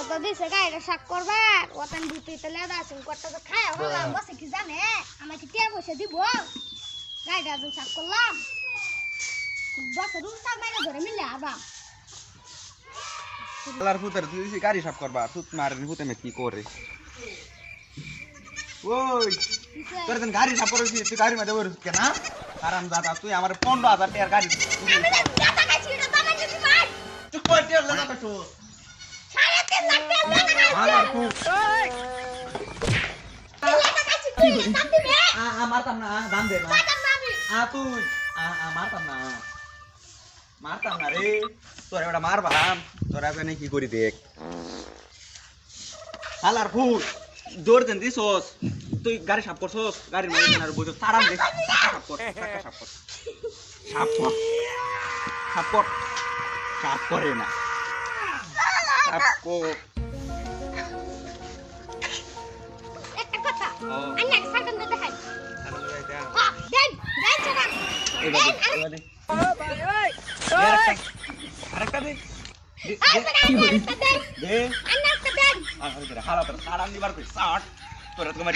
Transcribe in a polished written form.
তো দিছে গাইরা শাক করবার ওতান বুটিতে লেদা আছে কটটা তো খায় হলাম বসে কি জানে আমাকে টিয়া পয়সা দিব গাইরা তো শাক করলাম বসে রুস্তা মাইরা ধরে মিলে আবা আলার পুতের তুই গাড়ি সাফ করবা তুই মারেন পুতে মে কি করে ওই তোর দিন গাড়ি সাফ করছিস তুই গাড়ি মধ্যে বসে কেন আরাম দাদা তুই আমার 15000 টাকার গাড়ি আমি তো টাকা খাইছি এটা বাবা যদি ভাই তুই কই টিয়া লাগা পেছো 3.5 লাখ টাকা আলার পুত টাকা খাইছি তুই দাম দিবে মারতাম না দাম দে না টাকা মামি তুই মারতাম না রে তোর এটা মারবাম তোরা জানি কি করি দেখ হালার ফুল জোর দেন দিছস তুই গাড়ি সাফ করছস গাড়ির মধ্যে আর বুঝছ তারাম দে সাফ কর সাফ করে না সাফ কর একটা কথা আন্না সাকান দে দেখাই হ্যাঁ দেন সাকান এবারে আরেকটা দে দে আন্না একটা দেন হালা তোর সাড়ান দিবার কই 60 তোরা তোমার